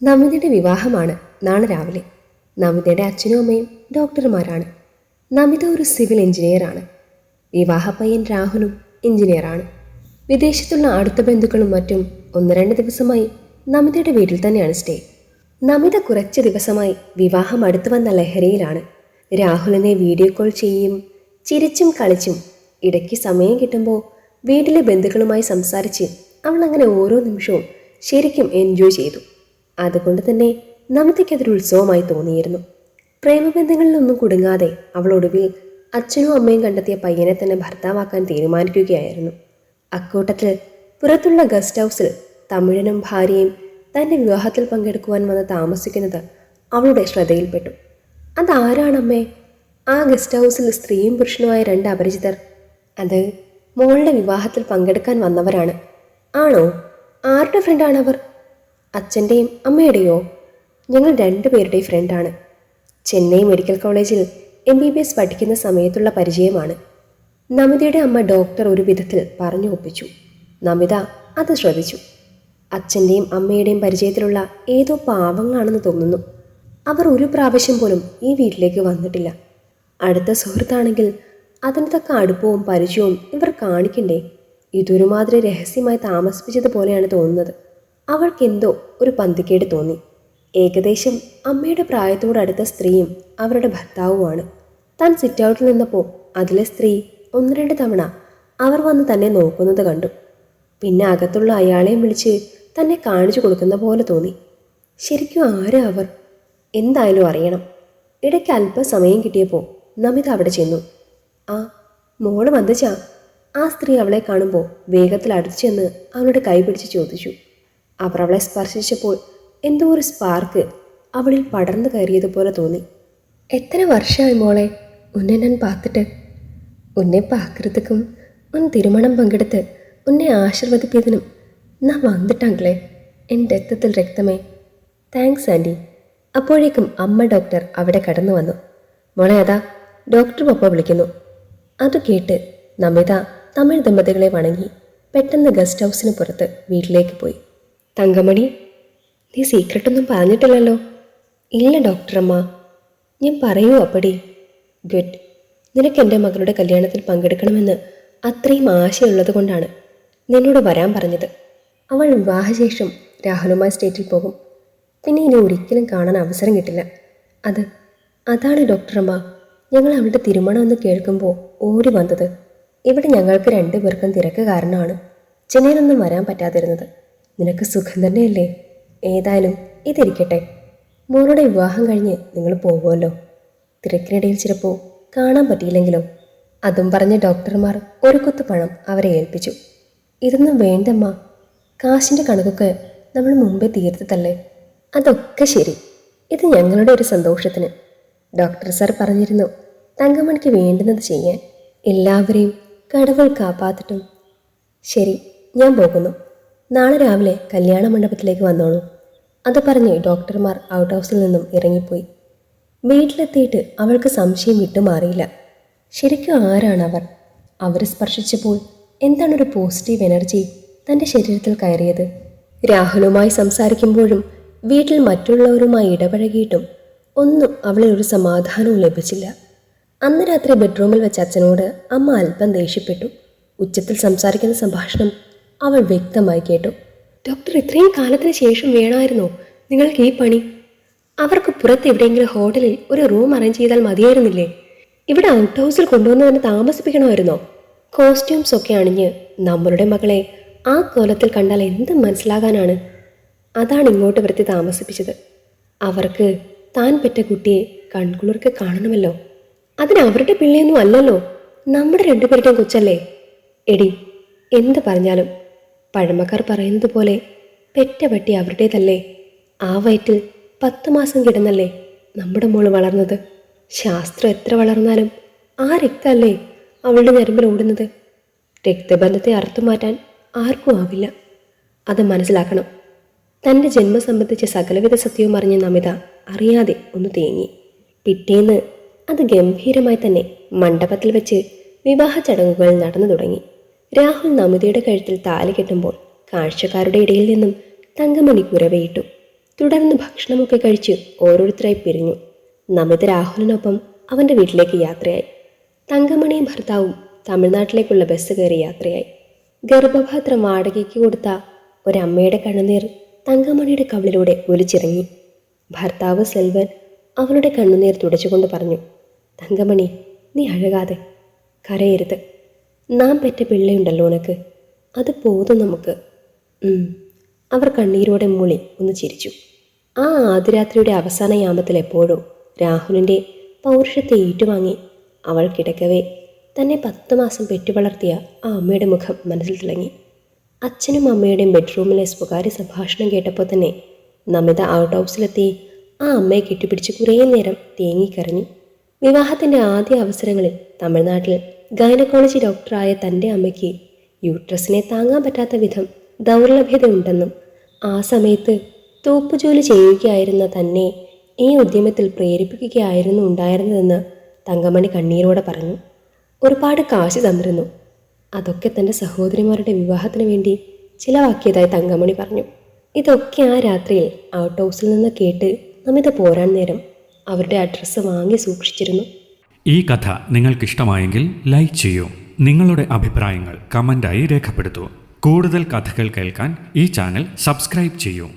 നമിതയുടെ വിവാഹമാണ് നാളെ രാവിലെ. നമിതയുടെ അച്ഛനും അമ്മയും ഡോക്ടർമാരാണ്. നമിത ഒരു സിവിൽ എഞ്ചിനീയറാണ്. വിവാഹ പയ്യൻ രാഹുലും എഞ്ചിനീയറാണ്. വിദേശത്തുള്ള അടുത്ത ബന്ധുക്കളും മറ്റും 1-2 ദിവസമായി നമിതയുടെ വീട്ടിൽ തന്നെയാണ് സ്റ്റേ. നമിത കുറച്ച് ദിവസമായി വിവാഹം അടുത്തു വന്ന ലഹരിയിലാണ്. രാഹുലിനെ വീഡിയോ കോൾ ചെയ്യും, ചിരിച്ചും കളിച്ചും ഇടയ്ക്ക് സമയം കിട്ടുമ്പോൾ വീട്ടിലെ ബന്ധുക്കളുമായി സംസാരിച്ച് അവൾ അങ്ങനെ ഓരോ നിമിഷവും ശരിക്കും എൻജോയ് ചെയ്തു. അതുകൊണ്ട് തന്നെ നമിതയ്ക്കതൊരു ഉത്സവമായി തോന്നിയിരുന്നു. പ്രേമബന്ധങ്ങളിലൊന്നും കുടുങ്ങാതെ അവൾ ഒടുവിൽ അച്ഛനും അമ്മയും കണ്ടെത്തിയ പയ്യനെ തന്നെ ഭർത്താവാക്കാൻ തീരുമാനിക്കുകയായിരുന്നു. അക്കൂട്ടത്തിൽ പുറത്തുള്ള ഗസ്റ്റ് ഹൗസിൽ തമിഴനും ഭാര്യയും തൻ്റെ വിവാഹത്തിൽ പങ്കെടുക്കുവാൻ വന്ന് താമസിക്കുന്നത് അവളുടെ ശ്രദ്ധയിൽപ്പെട്ടു. അതാരാണമ്മേ? ആ ഗസ്റ്റ് ഹൗസിൽ സ്ത്രീയും പുരുഷനുമായ 2 അപരിചിതർ. അത് മോളുടെ വിവാഹത്തിൽ പങ്കെടുക്കാൻ വന്നവരാണ്. ആണോ? ആരുടെ ഫ്രണ്ടാണവർ? അച്ഛൻ്റെയും അമ്മയുടെയോ? ഞങ്ങൾ 2 പേരുടെയും ഫ്രണ്ടാണ്. ചെന്നൈ മെഡിക്കൽ കോളേജിൽ MBBS പഠിക്കുന്ന സമയത്തുള്ള പരിചയമാണ്. നമിതയുടെ അമ്മ ഡോക്ടർ ഒരു വിധത്തിൽ പറഞ്ഞു ഒപ്പിച്ചു. നമിത അത് ശ്രദ്ധിച്ചു. അച്ഛൻ്റെയും അമ്മയുടെയും പരിചയത്തിലുള്ള ഏതോ പാവങ്ങളാണെന്ന് തോന്നുന്നു. അവർ ഒരു പ്രാവശ്യം പോലും ഈ വീട്ടിലേക്ക് വന്നിട്ടില്ല. അടുത്ത സുഹൃത്താണെങ്കിൽ അതിന് തക്ക അടുപ്പവും പരിചയവും ഇവർ കാണിക്കണ്ടേ? ഇതൊരുമാതിരി രഹസ്യമായി താമസിപ്പിച്ചതുപോലെയാണ് തോന്നുന്നത്. അവൾക്കെന്തോ ഒരു പന്തിക്കേട് തോന്നി. ഏകദേശം അമ്മയുടെ പ്രായത്തോടടുത്ത സ്ത്രീയും അവരുടെ ഭർത്താവുമാണ്. താൻ സിറ്റ് ഔട്ടിൽ നിന്നപ്പോൾ അതിലെ സ്ത്രീ 1-2 തവണ അവർ വന്ന് തന്നെ നോക്കുന്നത് കണ്ടു. പിന്നെ അകത്തുള്ള അയാളെയും വിളിച്ച് തന്നെ കാണിച്ചു കൊടുക്കുന്ന പോലെ തോന്നി. ശരിക്കും ആരാ അവർ? എന്തായാലും അറിയണം. ഇടയ്ക്ക് അല്പസമയം കിട്ടിയപ്പോൾ നമിത അവിടെ ചെന്നു. ആ മോള് വന്നിച്ചാ? ആ സ്ത്രീ അവളെ കാണുമ്പോൾ വേഗത്തിൽ അടുത്തു ചെന്ന് അവളുടെ കൈ പിടിച്ച് ചോദിച്ചു. അവർ അവളെ സ്പർശിച്ചപ്പോൾ എന്തോ ഒരു സ്പാർക്ക് അവളിൽ പടർന്നു കയറിയതുപോലെ തോന്നി. എത്ര വർഷമായി മോളെ ഉന്നെ ഞാൻ പാത്തിട്ട്? ഉന്നെ പാക്കുന്നതുക്കും തിരുമണം പങ്കെടുത്ത് ഉന്നെ ആശീർവദിപ്പിയതിനും ഞാൻ വന്നിട്ടാങ്കളെ എൻ്റെ രക്തത്തിൽ രക്തമേ. Thanks anti. അപ്പോഴേക്കും അമ്മ ഡോക്ടർ അവിടെ കടന്നു വന്നു. മോളെ അതാ ഡോക്ടർ പപ്പ വിളിക്കുന്നു. അത് കേട്ട് നമിത തമിഴ് ദമ്പതികളെ വണങ്ങി പെട്ടെന്ന് ഗസ്റ്റ് ഹൗസിന് പുറത്ത് വീട്ടിലേക്ക് പോയി. തങ്കമണി, നീ സീക്രട്ടൊന്നും പറഞ്ഞിട്ടില്ലല്ലോ? ഇല്ല ഡോക്ടറമ്മ, ഞാൻ പറയൂ അപ്പടി. ഗുഡ്. നിനക്ക് എൻ്റെ മകളുടെ കല്യാണത്തിൽ പങ്കെടുക്കണമെന്ന് അത്രയും ആശയുള്ളത് കൊണ്ടാണ് നിന്നോട് വരാൻ പറഞ്ഞത്. അവൾ വിവാഹശേഷം രാഹുലുമായി സ്റ്റേറ്റിൽ പോകും. പിന്നെ ഇനി ഒരിക്കലും കാണാൻ അവസരം കിട്ടില്ല. അതാണ് ഡോക്ടറമ്മ, ഞങ്ങൾ അവളുടെ തിരുമണം എന്ന് കേൾക്കുമ്പോൾ ഓടി വന്നത്. ഇവിടെ ഞങ്ങൾക്ക് 2 പേർക്കും തിരക്ക് കാരണമാണ് ചെന്നൈയിലൊന്നും വരാൻ പറ്റാതിരുന്നത്. നിനക്ക് സുഖം തന്നെയല്ലേ? ഏതായാലും ഇതിരിക്കട്ടെ. മോളുടെ വിവാഹം കഴിഞ്ഞ് നിങ്ങൾ പോകുമല്ലോ. തിരക്കിനിടയിൽ ചിലപ്പോൾ കാണാൻ പറ്റിയില്ലെങ്കിലോ? അതും പറഞ്ഞ് ഡോക്ടർമാർ ഒരു കുത്തു പണം അവരെ ഏൽപ്പിച്ചു. ഇതൊന്നും വേണ്ടമ്മ, കാശിൻ്റെ കണക്കൊക്കെ നമ്മൾ മുമ്പേ തീർത്തതല്ലേ. അതൊക്കെ ശരി, ഇത് ഞങ്ങളുടെ ഒരു സന്തോഷത്തിന്. ഡോക്ടർ സാർ പറഞ്ഞിരുന്നു തങ്കമണിക്ക് വേണ്ടുന്നത് ചെയ്യാൻ. എല്ലാവരെയും കടവുകൾ കാപ്പാത്തിട്ടും. ശരി, ഞാൻ പോകുന്നു. നാളെ രാവിലെ കല്യാണ മണ്ഡപത്തിലേക്ക് വന്നോളൂ. അത് പറഞ്ഞ് ഡോക്ടർമാർ ഔട്ട് ഹൗസിൽ നിന്നും ഇറങ്ങിപ്പോയി. വീട്ടിലെത്തിയിട്ട് അവൾക്ക് സംശയം വിട്ടുമാറിയില്ല. ശരിക്കും ആരാണവർ? അവർ സ്പർശിച്ചപ്പോൾ എന്താണൊരു പോസിറ്റീവ് എനർജി തൻ്റെ ശരീരത്തിൽ കയറിയത്? രാഹുലുമായി സംസാരിക്കുമ്പോഴും വീട്ടിൽ മറ്റുള്ളവരുമായി ഇടപഴകിയിട്ടും ഒന്നും അവളിൽ ഒരു സമാധാനവും ലഭിച്ചില്ല. അന്ന് രാത്രി ബെഡ്റൂമിൽ വെച്ച അച്ഛനോട് അമ്മ അല്പം ദേഷ്യപ്പെട്ടു. ഉച്ചത്തിൽ സംസാരിക്കുന്ന സംഭാഷണം അവൾ വ്യക്തമായി കേട്ടു. ഡോക്ടർ, ഇത്രയും കാലത്തിന് ശേഷം വേണമായിരുന്നോ നിങ്ങൾക്ക് ഈ പണി? അവർക്ക് പുറത്ത് എവിടെയെങ്കിലും ഹോട്ടലിൽ ഒരു റൂം അറേഞ്ച് ചെയ്താൽ മതിയായിരുന്നില്ലേ? ഇവിടെ ഔട്ട് ഹൗസിൽ കൊണ്ടുവന്ന് തന്നെ താമസിപ്പിക്കണമായിരുന്നോ? കോസ്റ്റ്യൂംസ് ഒക്കെ അണിഞ്ഞ് നമ്മളുടെ മകളെ ആ കോലത്തിൽ കണ്ടാൽ എന്ത് മനസ്സിലാകാനാണ്? അതാണ് ഇങ്ങോട്ട് വരുത്തി താമസിപ്പിച്ചത്. അവർക്ക് താൻ പെറ്റ കുട്ടിയെ കൺകുളിർക്ക് കാണണമല്ലോ. അതിന് അവരുടെ പിള്ളയൊന്നും അല്ലല്ലോ, നമ്മുടെ 2 പേരുടെയും കൊച്ചല്ലേ. എടി, എന്ത് പറഞ്ഞാലും പഴമക്കാർ പറയുന്നത് പോലെ പെറ്റ പട്ടി അവരുടേതല്ലേ. ആ വയറ്റിൽ 10 മാസം കിടന്നല്ലേ നമ്മുടെ മോള് വളർന്നത്. ശാസ്ത്രം എത്ര വളർന്നാലും ആ രക്തമല്ലേ അവളുടെ ഞരമ്പിൽ ഓടുന്നത്. രക്തബന്ധത്തെ അറുത്തുമാറ്റാൻ ആർക്കും ആവില്ല. അത് മനസ്സിലാക്കണം. തൻ്റെ ജന്മം സംബന്ധിച്ച സകലവിധ സത്യവും അറിഞ്ഞ നമിത അറിയാതെ ഒന്ന് തേങ്ങി. പിറ്റേന്ന് അത് ഗംഭീരമായി തന്നെ മണ്ഡപത്തിൽ വെച്ച് വിവാഹ ചടങ്ങുകൾ നടന്നു തുടങ്ങി. രാഹുൽ നമിതയുടെ കഴുത്തിൽ താലി കെട്ടുമ്പോൾ കാഴ്ചക്കാരുടെ ഇടയിൽ നിന്നും തങ്കമണി കുരവയിട്ടു. തുടർന്ന് ഭക്ഷണമൊക്കെ കഴിച്ച് ഓരോരുത്തരായി പിരിഞ്ഞു. നമിത രാഹുലിനൊപ്പം അവൻ്റെ വീട്ടിലേക്ക് യാത്രയായി. തങ്കമണിയും ഭർത്താവും തമിഴ്നാട്ടിലേക്കുള്ള ബസ് കയറി യാത്രയായി. ഗർഭപാത്രം വാടകയ്ക്ക് കൊടുത്ത ഒരമ്മയുടെ കണ്ണുനീർ തങ്കമണിയുടെ കവിളിലൂടെ ഒലിച്ചിറങ്ങി. ഭർത്താവ് സെൽവൻ അവളുടെ കണ്ണുനീർ തുടച്ചുകൊണ്ട് പറഞ്ഞു, തങ്കമണി, നീ അഴകാതെ, കരയരുത്. നാം പെറ്റ പിള്ളയുണ്ടല്ലോ ഉനക്ക്, അത് നമുക്ക്. അവർ കണ്ണീരോടെ മൂളി ഒന്ന് ചിരിച്ചു. ആ ആദ്യരാത്രിയുടെ അവസാന യാമത്തിൽ എപ്പോഴോ രാഹുലിൻ്റെ പൗരുഷത്തെ ഏറ്റുവാങ്ങി അവൾ കിടക്കവേ തന്നെ 10 മാസം പെറ്റുവളർത്തിയ ആ അമ്മയുടെ മുഖം മനസ്സിൽ തിളങ്ങി. അച്ഛനും അമ്മയുടെയും ബെഡ്റൂമിലെ സ്വകാര്യ സംഭാഷണം കേട്ടപ്പോൾ തന്നെ നമിത ഔട്ട് ഹൗസിലെത്തി ആ അമ്മയെ കെട്ടിപ്പിടിച്ച് കുറേ നേരം തേങ്ങിക്കരഞ്ഞു. വിവാഹത്തിൻ്റെ ആദ്യ അവസരങ്ങളിൽ തമിഴ്നാട്ടിൽ ഗൈനക്കോളജി ഡോക്ടറായ തൻ്റെ അമ്മയ്ക്ക് യൂട്രസിനെ താങ്ങാൻ പറ്റാത്ത വിധം ദൗർലഭ്യതയുണ്ടെന്നും ആ സമയത്ത് തൂപ്പുജോലി ചെയ്യുകയായിരുന്ന തന്നെ ഈ ഉദ്യമത്തിൽ പ്രേരിപ്പിക്കുകയായിരുന്നു ഉണ്ടായിരുന്നതെന്ന് തങ്കമണി കണ്ണീരോടെ പറഞ്ഞു. ഒരുപാട് കാശ് തന്നിരുന്നു, അതൊക്കെ തൻ്റെ സഹോദരിമാരുടെ വിവാഹത്തിന് വേണ്ടി ചിലവാക്കിയതായി തങ്കമണി പറഞ്ഞു. ഇതൊക്കെ ആ രാത്രിയിൽ ഔട്ട് ഹൗസിൽ നിന്ന് കേട്ട് നമിത പോരാൻ നേരം അവരുടെ അഡ്രസ്സ് വാങ്ങി സൂക്ഷിച്ചിരുന്നു. ഈ കഥ നിങ്ങൾക്കിഷ്ടമായെങ്കിൽ ലൈക്ക് ചെയ്യൂ. നിങ്ങളുടെ അഭിപ്രായങ്ങൾ കമൻ്റായി രേഖപ്പെടുത്തൂ. കൂടുതൽ കഥകൾ കേൾക്കാൻ ഈ ചാനൽ സബ്സ്ക്രൈബ് ചെയ്യൂ.